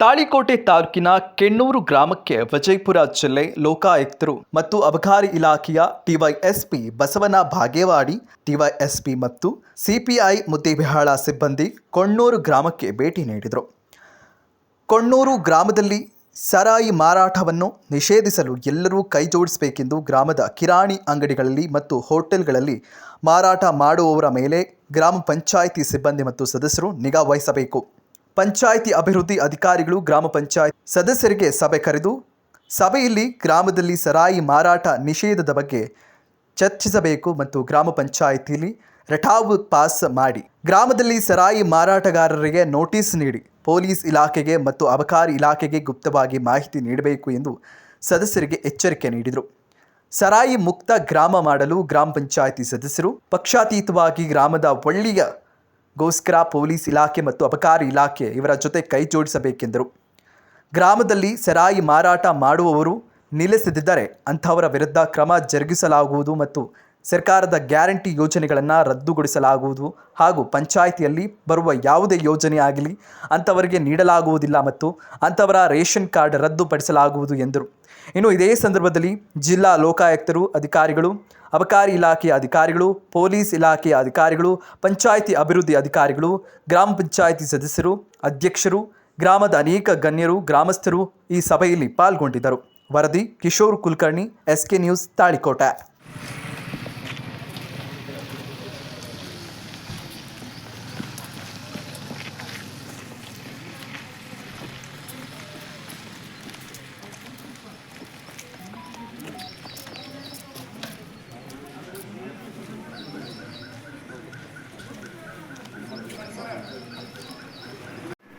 ತಾಳಿಕೋಟೆ ತಾಲೂಕಿನ ಕೆಣ್ಣೂರು ಗ್ರಾಮಕ್ಕೆ ವಿಜಯಪುರ ಜಿಲ್ಲೆ ಲೋಕಾಯುಕ್ತರು ಮತ್ತು ಅಬಕಾರಿ ಇಲಾಖೆಯ ಡಿವೈಎಸ್ಪಿ ಬಸವನ ಬಾಗೇವಾಡಿ, ಡಿವೈಎಸ್ಪಿ ಮತ್ತು ಸಿಪಿಐ ಮುದ್ದೇಬಿಹಾಳ ಸಿಬ್ಬಂದಿ ಕೊಣ್ಣೂರು ಗ್ರಾಮಕ್ಕೆ ಭೇಟಿ ನೀಡಿದರು. ಕೊಣ್ಣೂರು ಗ್ರಾಮದಲ್ಲಿ ಸರಾಯಿ ಮಾರಾಟವನ್ನು ನಿಷೇಧಿಸಲು ಎಲ್ಲರೂ ಕೈಜೋಡಿಸಬೇಕೆಂದು ಗ್ರಾಮದ ಕಿರಾಣಿ ಅಂಗಡಿಗಳಲ್ಲಿ ಮತ್ತು ಹೋಟೆಲ್ಗಳಲ್ಲಿ ಮಾರಾಟ ಮಾಡುವವರ ಮೇಲೆ ಗ್ರಾಮ ಪಂಚಾಯಿತಿ ಸಿಬ್ಬಂದಿ ಮತ್ತು ಸದಸ್ಯರು ನಿಗಾ ವಹಿಸಬೇಕು. ಪಂಚಾಯಿತಿ ಅಭಿವೃದ್ಧಿ ಅಧಿಕಾರಿಗಳು ಗ್ರಾಮ ಪಂಚಾಯತ್ ಸದಸ್ಯರಿಗೆ ಸಭೆ ಕರೆದು ಸಭೆಯಲ್ಲಿ ಗ್ರಾಮದಲ್ಲಿ ಸರಾಯಿ ಮಾರಾಟ ನಿಷೇಧದ ಬಗ್ಗೆ ಚರ್ಚಿಸಬೇಕು ಮತ್ತು ಗ್ರಾಮ ಪಂಚಾಯಿತಿಯಲ್ಲಿ ರಟಾವು ಪಾಸ್ ಮಾಡಿ ಗ್ರಾಮದಲ್ಲಿ ಸರಾಯಿ ಮಾರಾಟಗಾರರಿಗೆ ನೋಟಿಸ್ ನೀಡಿ ಪೊಲೀಸ್ ಇಲಾಖೆಗೆ ಮತ್ತು ಅಬಕಾರಿ ಇಲಾಖೆಗೆ ಗುಪ್ತವಾಗಿ ಮಾಹಿತಿ ನೀಡಬೇಕು ಎಂದು ಸದಸ್ಯರಿಗೆ ಎಚ್ಚರಿಕೆ ನೀಡಿದರು. ಸರಾಯಿ ಮುಕ್ತ ಗ್ರಾಮ ಮಾಡಲು ಗ್ರಾಮ ಪಂಚಾಯಿತಿ ಸದಸ್ಯರು ಪಕ್ಷಾತೀತವಾಗಿ ಗ್ರಾಮದ ಒಳ್ಳೆಯ ಗೋಸ್ಕರ ಪೊಲೀಸ್ ಇಲಾಖೆ ಮತ್ತು ಅಬಕಾರಿ ಇಲಾಖೆ ಇವರ ಜೊತೆ ಕೈ ಜೋಡಿಸಬೇಕೆಂದರು. ಗ್ರಾಮದಲ್ಲಿ ಸರಾಯಿ ಮಾರಾಟ ಮಾಡುವವರು ನಿಲ್ಲಿಸದಿದ್ದರೆ ಅಂಥವರ ವಿರುದ್ಧ ಕ್ರಮ ಜರುಗಿಸಲಾಗುವುದು ಮತ್ತು ಸರ್ಕಾರದ ಗ್ಯಾರಂಟಿ ಯೋಜನೆಗಳನ್ನು ರದ್ದುಗೊಳಿಸಲಾಗುವುದು ಹಾಗೂ ಪಂಚಾಯಿತಿಯಲ್ಲಿ ಬರುವ ಯಾವುದೇ ಯೋಜನೆ ಆಗಲಿ ಅಂಥವರಿಗೆ ನೀಡಲಾಗುವುದಿಲ್ಲ ಮತ್ತು ಅಂಥವರ ರೇಷನ್ ಕಾರ್ಡ್ ರದ್ದುಪಡಿಸಲಾಗುವುದು ಎಂದರು. ಇನ್ನು ಇದೇ ಸಂದರ್ಭದಲ್ಲಿ ಜಿಲ್ಲಾ ಲೋಕಾಯುಕ್ತರು ಅಧಿಕಾರಿಗಳು, ಅಬಕಾರಿ ಇಲಾಖೆಯ ಅಧಿಕಾರಿಗಳು, ಪೊಲೀಸ್ ಇಲಾಖೆಯ ಅಧಿಕಾರಿಗಳು, ಪಂಚಾಯಿತಿ ಅಭಿವೃದ್ಧಿ ಅಧಿಕಾರಿಗಳು, ಗ್ರಾಮ ಪಂಚಾಯಿತಿ ಸದಸ್ಯರು, ಅಧ್ಯಕ್ಷರು, ಗ್ರಾಮದ ಅನೇಕ ಗಣ್ಯರು, ಗ್ರಾಮಸ್ಥರು ಈ ಸಭೆಯಲ್ಲಿ ಪಾಲ್ಗೊಂಡಿದ್ದರು. ವರದಿ ಕಿಶೋರ್ ಕುಲಕರ್ಣಿ, SK ನ್ಯೂಸ್, ತಾಳಿಕೋಟೆ.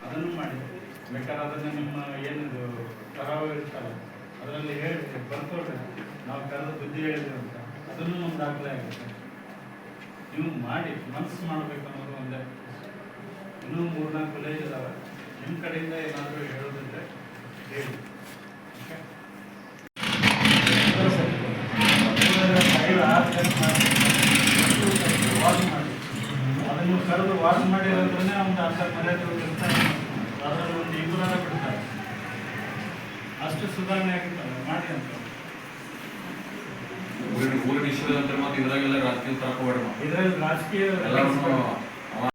ಅದನ್ನು ಮಾಡಿ ಬೇಕಾದ್ರೆ ಅದನ್ನು ನಿಮ್ಮ ಏನಿದು ಕರಾವ ಇರ್ತಲ್ಲ ಅದರಲ್ಲಿ ಹೇಳಿ ಬರ್ಕೊಡ್ರಿ, ನಾವು ಕರೆದು ಬುದ್ಧಿ ಹೇಳಿದ್ವಿ ಅಂತ ಅದನ್ನು ನಮ್ಮ ದಾಖಲೆ ಆಗುತ್ತೆ. ನೀವು ಮಾಡಿ ಮನಸ್ಸು ಮಾಡಬೇಕು ಅನ್ನೋದು ಒಂದೇ. ಇನ್ನೂ 3-4 ವಿಲೇಜ್ ಇದಾವೆ, ನಿಮ್ಮ ಕಡೆಯಿಂದ ಏನಾದರೂ ಹೇಳೋದಿದ್ರೆ ಹೇಳಿ. ವಾಶ್ ಮಾಡಿ ಅದನ್ನು ಕರೆದು ವಾಶ್ ಮಾಡಿರೋದ್ರೇ ಒಂದು ಅರ್ಧ ಮರ್ಯಾದೆ ಇರ್ತಾರೆ, ಅದರಲ್ಲಿ ಒಂದು ಇಬ್ಬರಾರ ಬಿಡ್ತಾರೆ, ಅಷ್ಟು ಸುಧಾರಣೆ ಆಗಿರ್ತಾರೆ ಮಾಡಿ ಅಂತ. ಊರಿನ ಇಶ್ಯೂ ಮತ್ತೆ ಇದ್ರಾಗೆಲ್ಲ ರಾಜಕೀಯ ತರಕೋಬೇಡ, ಇದರಲ್ಲಿ ರಾಜಕೀಯ